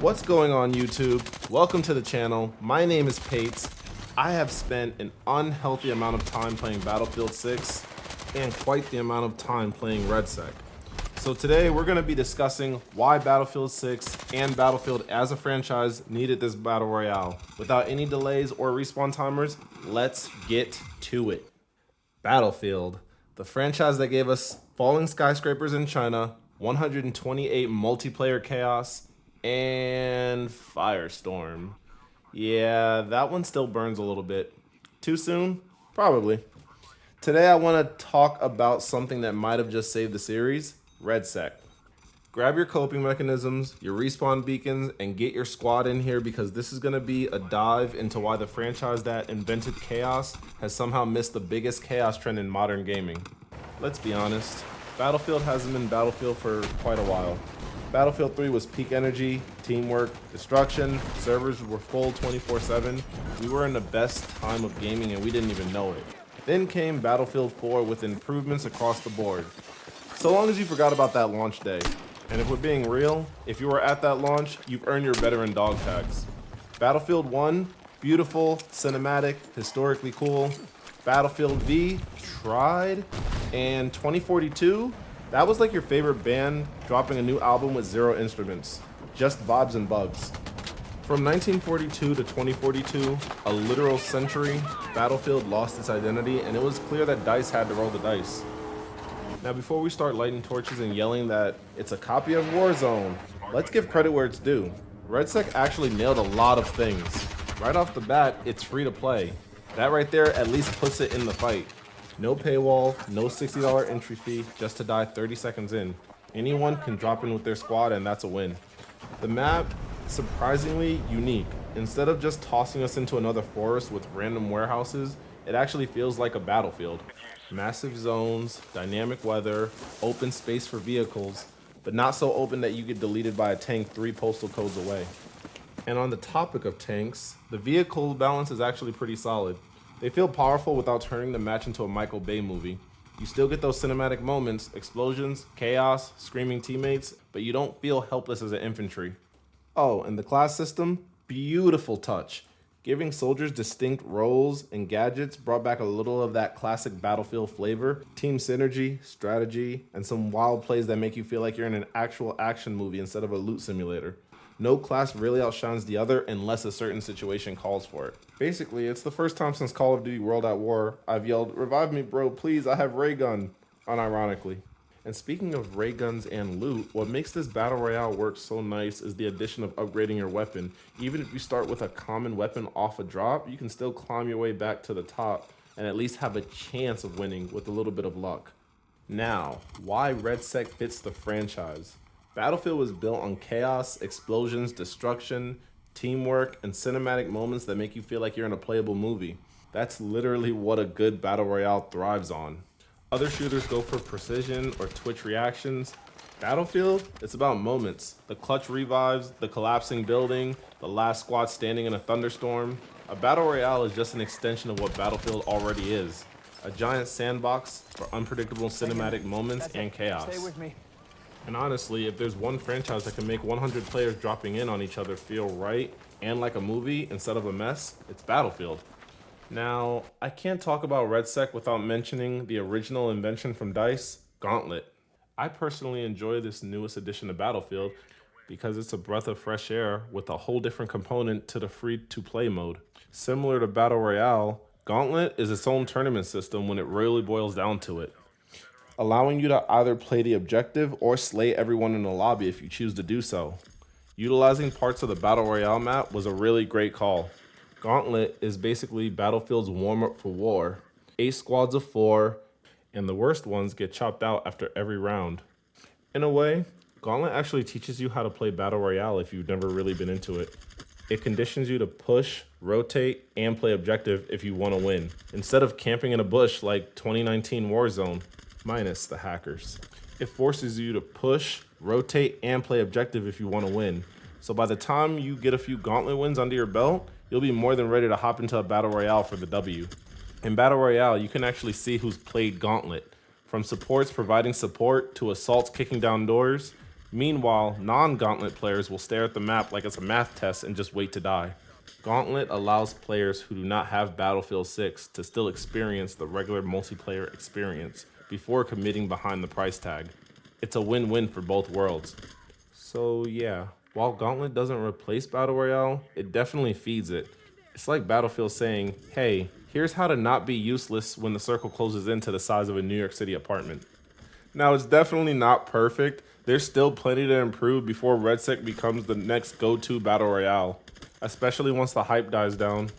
What's going on YouTube? Welcome to the channel. My name is Pates. I have spent an unhealthy amount of time playing Battlefield 6 and quite the amount of time playing REDSEC. So today we're going to be discussing why Battlefield 6 and Battlefield as a franchise needed this Battle Royale. Without any delays or respawn timers, let's get to it. Battlefield, the franchise that gave us falling skyscrapers in China, 128 multiplayer chaos, and Firestorm. Yeah, that one still burns a little bit. Too soon? Probably. Today I want to talk about something that might have just saved the series, REDSEC. Grab your coping mechanisms, your respawn beacons, and get your squad in here because this is going to be a dive into why the franchise that invented chaos has somehow missed the biggest chaos trend in modern gaming. Let's be honest, Battlefield hasn't been Battlefield for quite a while. Battlefield 3 was peak energy, teamwork, destruction, servers were full 24/7. We were in the best time of gaming and we didn't even know it. Then came Battlefield 4 with improvements across the board. So long as you forgot about that launch day. And if we're being real, if you were at that launch, you've earned your veteran dog tags. Battlefield 1, beautiful, cinematic, historically cool. Battlefield V, tried. And 2042, that was like your favorite band dropping a new album with 0 instruments. Just vibes and bugs. From 1942 to 2042, a literal century, Battlefield lost its identity and it was clear that DICE had to roll the dice. Now before we start lighting torches and yelling that it's a copy of Warzone, let's give credit where it's due. REDSEC actually nailed a lot of things. Right off the bat, it's free to play. That right there at least puts it in the fight. No paywall, no $60 entry fee, just to die 30 seconds in. Anyone can drop in with their squad and that's a win. The map, surprisingly unique. Instead of just tossing us into another forest with random warehouses, it actually feels like a battlefield. Massive zones, dynamic weather, open space for vehicles, but not so open that you get deleted by a tank 3 postal codes away. And on the topic of tanks, the vehicle balance is actually pretty solid. They feel powerful without turning the match into a Michael Bay movie. You still get those cinematic moments, explosions, chaos, screaming teammates, but you don't feel helpless as an infantry. Oh, and the class system, beautiful touch. Giving soldiers distinct roles and gadgets brought back a little of that classic Battlefield flavor, team synergy, strategy, and some wild plays that make you feel like you're in an actual action movie instead of a loot simulator. No class really outshines the other unless a certain situation calls for it. Basically, it's the first time since Call of Duty World at War I've yelled, "Revive me bro, please, I have ray gun," unironically. And speaking of ray guns and loot, what makes this Battle Royale work so nice is the addition of upgrading your weapon. Even if you start with a common weapon off a drop, you can still climb your way back to the top and at least have a chance of winning with a little bit of luck. Now, why REDSEC fits the franchise? Battlefield was built on chaos, explosions, destruction, teamwork, and cinematic moments that make you feel like you're in a playable movie. That's literally what a good Battle Royale thrives on. Other shooters go for precision or twitch reactions. Battlefield, it's about moments. The clutch revives, the collapsing building, the last squad standing in a thunderstorm. A Battle Royale is just an extension of what Battlefield already is. A giant sandbox for unpredictable cinematic moments and chaos. Stay with me. And honestly, if there's one franchise that can make 100 players dropping in on each other feel right and like a movie instead of a mess, it's Battlefield. Now, I can't talk about REDSEC without mentioning the original invention from DICE, Gauntlet. I personally enjoy this newest edition of Battlefield because it's a breath of fresh air with a whole different component to the free-to-play mode. Similar to Battle Royale, Gauntlet is its own tournament system when it really boils down to it, allowing you to either play the objective or slay everyone in the lobby if you choose to do so. Utilizing parts of the Battle Royale map was a really great call. Gauntlet is basically Battlefield's warm-up for war. 8 squads of 4, and the worst ones get chopped out after every round. In a way, Gauntlet actually teaches you how to play Battle Royale if you've never really been into it. It conditions you to push, rotate, and play objective if you want to win, instead of camping in a bush like 2019 Warzone, minus the hackers. It forces you to push, rotate, and play objective if you want to win. So by the time you get a few Gauntlet wins under your belt, you'll be more than ready to hop into a Battle Royale for the W. In Battle Royale, you can actually see who's played Gauntlet. From supports providing support, to assaults kicking down doors, Meanwhile, non-Gauntlet players will stare at the map like it's a math test and just wait to die. Gauntlet allows players who do not have Battlefield 6 to still experience the regular multiplayer experience before committing behind the price tag. It's a win-win for both worlds. So yeah, while Gauntlet doesn't replace Battle Royale, it definitely feeds it. It's like Battlefield saying, hey, here's how to not be useless when the circle closes in to the size of a New York City apartment. Now, it's definitely not perfect. There's still plenty to improve before REDSEC becomes the next go-to Battle Royale, especially once the hype dies down.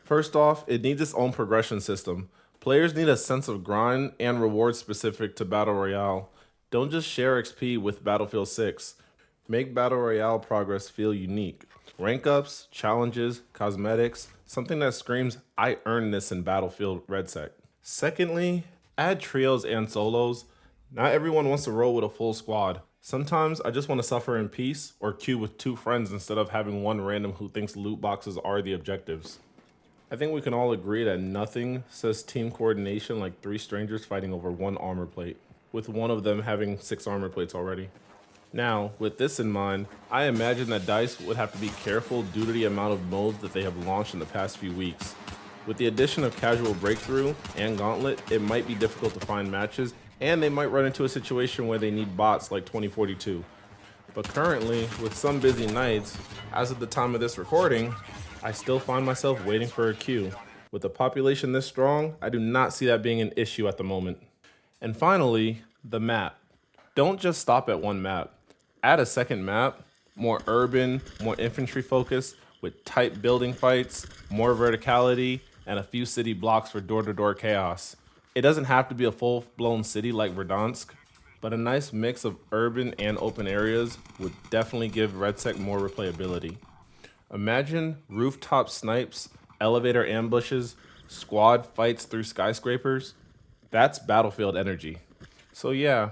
First off, it needs its own progression system. Players need a sense of grind and reward specific to Battle Royale. Don't just share XP with Battlefield 6. Make Battle Royale progress feel unique. Rank ups, challenges, cosmetics, something that screams, I earned this in Battlefield REDSEC. Secondly, add trios and solos. Not everyone wants to roll with a full squad. Sometimes I just want to suffer in peace or queue with 2 friends instead of having one random who thinks loot boxes are the objectives. I think we can all agree that nothing says team coordination like 3 strangers fighting over 1 armor plate, with one of them having 6 armor plates already. Now, with this in mind, I imagine that DICE would have to be careful due to the amount of modes that they have launched in the past few weeks. With the addition of Casual Breakthrough and Gauntlet, it might be difficult to find matches, and they might run into a situation where they need bots like 2042. But currently, with some busy nights, as of the time of this recording, I still find myself waiting for a queue. With a population this strong, I do not see that being an issue at the moment. And finally, the map. Don't just stop at one map. Add a second map, more urban, more infantry focused, with tight building fights, more verticality, and a few city blocks for door-to-door chaos. It doesn't have to be a full-blown city like Verdansk, but a nice mix of urban and open areas would definitely give REDSEC more replayability. Imagine rooftop snipes, elevator ambushes, squad fights through skyscrapers. That's Battlefield energy. So yeah,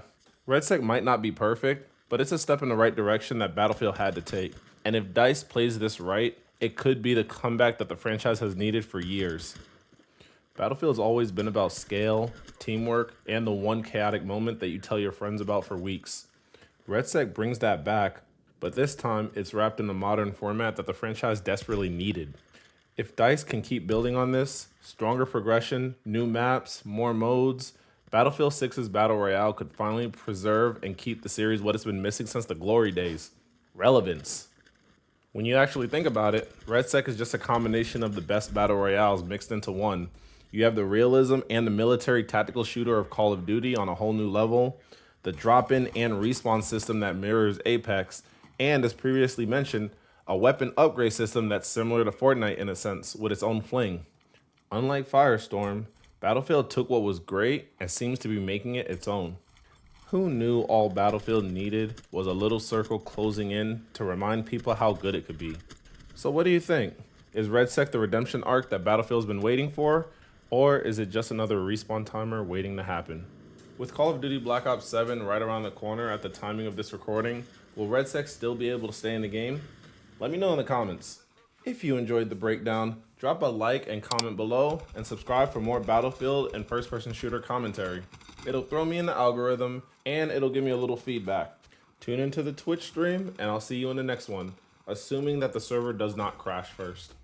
REDSEC might not be perfect, but it's a step in the right direction that Battlefield had to take. And if DICE plays this right, it could be the comeback that the franchise has needed for years. Battlefield's always been about scale, teamwork, and the one chaotic moment that you tell your friends about for weeks. REDSEC brings that back, but this time it's wrapped in a modern format that the franchise desperately needed. If DICE can keep building on this, stronger progression, new maps, more modes, Battlefield 6's Battle Royale could finally preserve and keep the series what it's been missing since the glory days: relevance. When you actually think about it, REDSEC is just a combination of the best Battle Royales mixed into one. You have the realism and the military tactical shooter of Call of Duty on a whole new level, the drop-in and respawn system that mirrors Apex, and as previously mentioned, a weapon upgrade system that's similar to Fortnite in a sense, with its own fling. Unlike Firestorm, Battlefield took what was great and seems to be making it its own. Who knew all Battlefield needed was a little circle closing in to remind people how good it could be? So what do you think? Is REDSEC the redemption arc that Battlefield's been waiting for? Or is it just another respawn timer waiting to happen? With Call of Duty Black Ops 7 right around the corner at the timing of this recording, will REDSEC still be able to stay in the game? Let me know in the comments. If you enjoyed the breakdown, drop a like and comment below, and subscribe for more Battlefield and first-person shooter commentary. It'll throw me in the algorithm, and it'll give me a little feedback. Tune into the Twitch stream, and I'll see you in the next one, assuming that the server does not crash first.